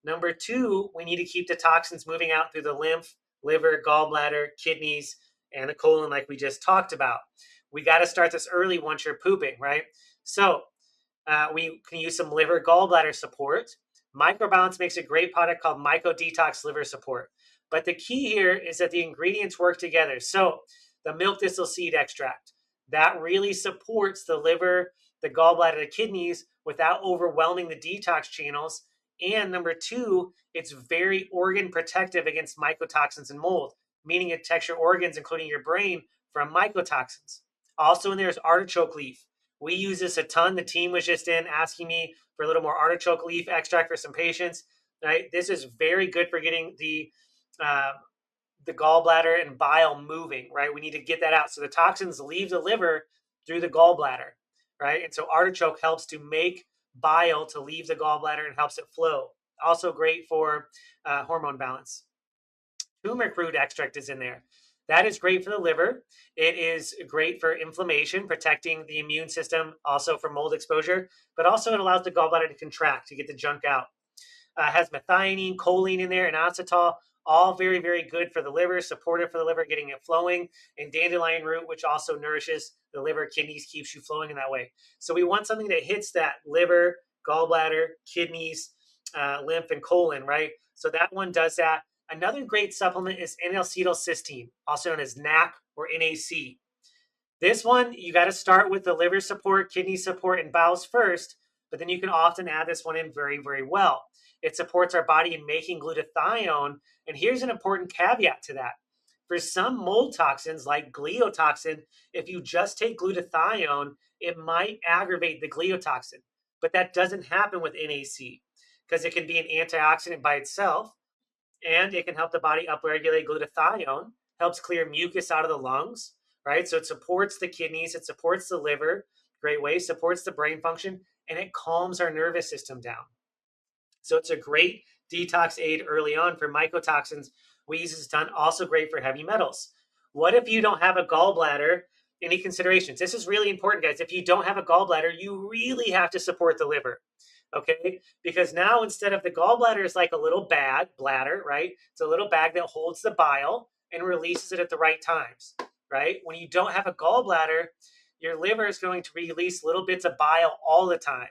Number two, we need to keep the toxins moving out through the lymph, liver, gallbladder, kidneys, and the colon, like we just talked about. We got to start this early once you're pooping, right? So we can use some liver gallbladder support. Microbalance makes a great product called Myco Detox Liver Support. But the key here is that the ingredients work together. So the milk thistle seed extract, that really supports the liver, the gallbladder, the kidneys without overwhelming the detox channels. And number two, it's very organ protective against mycotoxins and mold, meaning it protects your organs, including your brain, from mycotoxins. Also in there is artichoke leaf. We use this a ton. The team was just in asking me for a little more artichoke leaf extract for some patients. Right, this is very good for getting the gallbladder and bile moving. Right, we need to get that out so the toxins leave the liver through the gallbladder. Right, and so artichoke helps to make bile to leave the gallbladder and helps it flow. Also great for hormone balance. Turmeric root extract is in there. That is great for the liver. It is great for inflammation, protecting the immune system, also from mold exposure, but also it allows the gallbladder to contract, to get the junk out. Has methionine, choline in there, and acetal, all very, very good for the liver, supportive for the liver, getting it flowing, and dandelion root, which also nourishes the liver, kidneys, keeps you flowing in that way. So we want something that hits that liver, gallbladder, kidneys, lymph, and colon, right? So that one does that. Another great supplement is N-acetylcysteine, also known as NAC or NAC. This one, you got to start with the liver support, kidney support, and bowels first, but then you can often add this one in very, very well. It supports our body in making glutathione. And here's an important caveat to that. For some mold toxins like gliotoxin, if you just take glutathione, it might aggravate the gliotoxin. But that doesn't happen with NAC because it can be an antioxidant by itself. And it can help the body upregulate glutathione, helps clear mucus out of the lungs, right? So it supports the kidneys, it supports the liver, great way, supports the brain function, and it calms our nervous system down. So it's a great detox aid early on for mycotoxins. We use this a ton, also great for heavy metals. What if you don't have a gallbladder? Any considerations? This is really important, guys. If you don't have a gallbladder, you really have to support the liver. Okay, because now instead of the gallbladder is like a little bladder, right? It's a little bag that holds the bile and releases it at the right times, right? When you don't have a gallbladder, your liver is going to release little bits of bile all the time.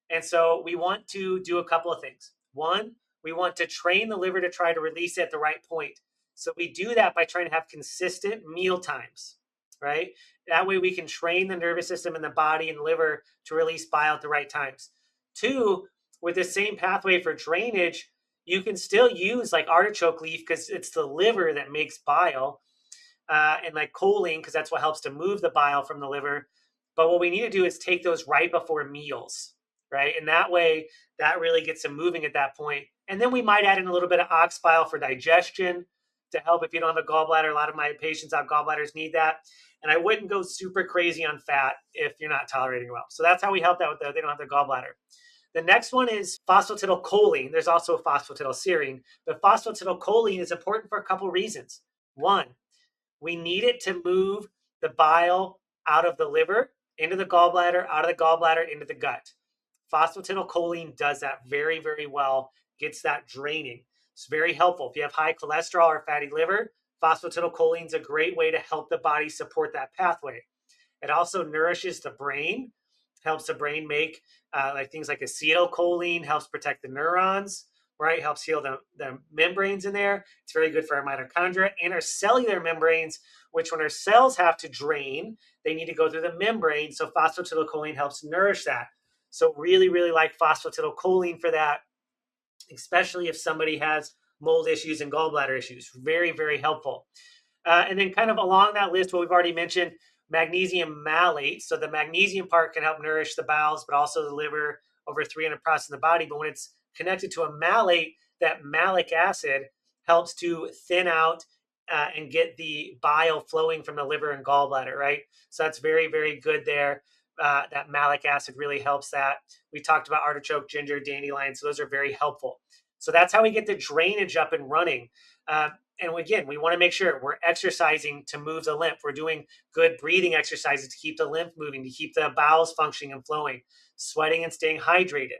And so we want to do a couple of things. One, we want to train the liver to try to release it at the right point. So we do that by trying to have consistent meal times, right? That way we can train the nervous system and the body and liver to release bile at the right times. Two, with the same pathway for drainage, you can still use like artichoke leaf because it's the liver that makes bile, and like choline because that's what helps to move the bile from the liver. But what we need to do is take those right before meals, right? And that way, that really gets them moving at that point. And then we might add in a little bit of ox bile for digestion to help if you don't have a gallbladder. A lot of my patients have gallbladders need that. And I wouldn't go super crazy on fat if you're not tolerating well. So that's how we help that with they don't have the gallbladder. The next one is phosphatidylcholine. There's also phosphatidylserine, but phosphatidylcholine is important for a couple reasons. One, we need it to move the bile out of the liver, into the gallbladder, out of the gallbladder, into the gut. Phosphatidylcholine does that very, very well, gets that draining. It's very helpful. If you have high cholesterol or fatty liver, phosphatidylcholine is a great way to help the body support that pathway. It also nourishes the brain, helps the brain make like things like acetylcholine, helps protect the neurons, right? Helps heal the membranes in there. It's very good for our mitochondria and our cellular membranes, which when our cells have to drain, they need to go through the membrane. So phosphatidylcholine helps nourish that. So really, really like phosphatidylcholine for that, especially if somebody has mold issues and gallbladder issues. Very, very helpful. And then kind of along that list, what we've already mentioned, magnesium malate. So the magnesium part can help nourish the bowels, but also the liver, over 300 parts in the body. But when it's connected to a malate, that malic acid helps to thin out and get the bile flowing from the liver and gallbladder, right? So that's very, very good there. That malic acid really helps that. We talked about artichoke, ginger, dandelion. So those are very helpful. So that's how we get the drainage up and running. And again, we want to make sure we're exercising to move the lymph. We're doing good breathing exercises to keep the lymph moving, to keep the bowels functioning and flowing, sweating and staying hydrated.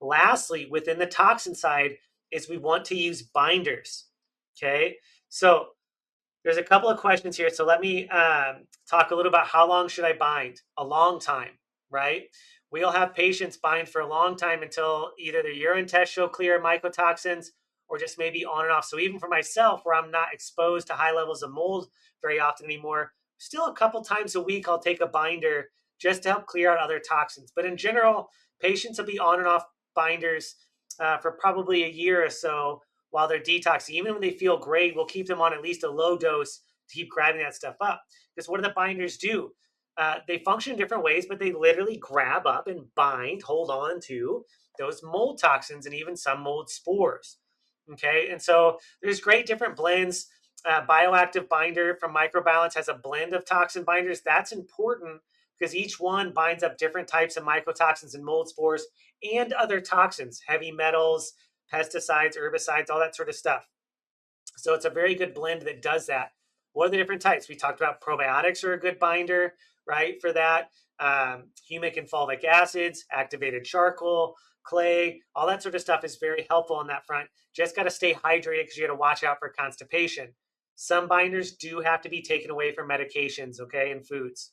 Lastly, within the toxin side is we want to use binders. Okay, so there's a couple of questions here. So let me talk a little about how long should I bind? A long time, right? We'll have patients bind for a long time until either their urine tests show clear mycotoxins or just maybe on and off. So even for myself, where I'm not exposed to high levels of mold very often anymore, still a couple times a week, I'll take a binder just to help clear out other toxins. But in general, patients will be on and off binders for probably a year or so while they're detoxing. Even when they feel great, we'll keep them on at least a low dose to keep grabbing that stuff up. Because what do the binders do? They function in different ways, but they literally grab up and bind, hold on to those mold toxins and even some mold spores. Okay, and so there's great different blends. Bioactive binder from Microbalance has a blend of toxin binders. That's important because each one binds up different types of mycotoxins and mold spores and other toxins, heavy metals, pesticides, herbicides, all that sort of stuff. So it's a very good blend that does that. What are the different types? We talked about probiotics are a good binder, right, for that. Humic and fulvic acids, activated charcoal, clay, all that sort of stuff is very helpful on that front. Just got to stay hydrated because you got to watch out for constipation. Some binders do have to be taken away from medications, okay, and foods.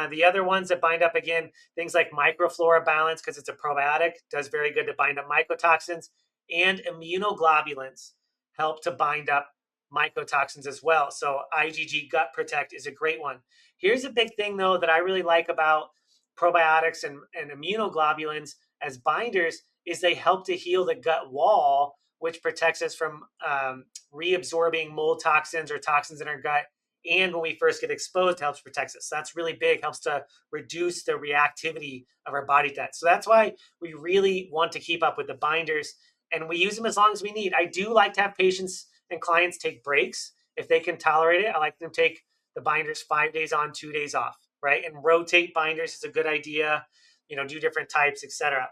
The other ones that bind up, again, things like microflora balance, because it's a probiotic, does very good to bind up mycotoxins, and immunoglobulins help to bind up mycotoxins as well. So IgG Gut Protect is a great one. Here's a big thing, though, that I really like about probiotics and immunoglobulins as binders is they help to heal the gut wall, which protects us from reabsorbing mold toxins or toxins in our gut. And when we first get exposed, it helps protect us. So that's really big, helps to reduce the reactivity of our body to that. So that's why we really want to keep up with the binders, and we use them as long as we need. I do like to have patients and clients take breaks if they can tolerate it. I like them to take the binders 5 days on, 2 days off, right? And rotate binders is a good idea, do different types, etc.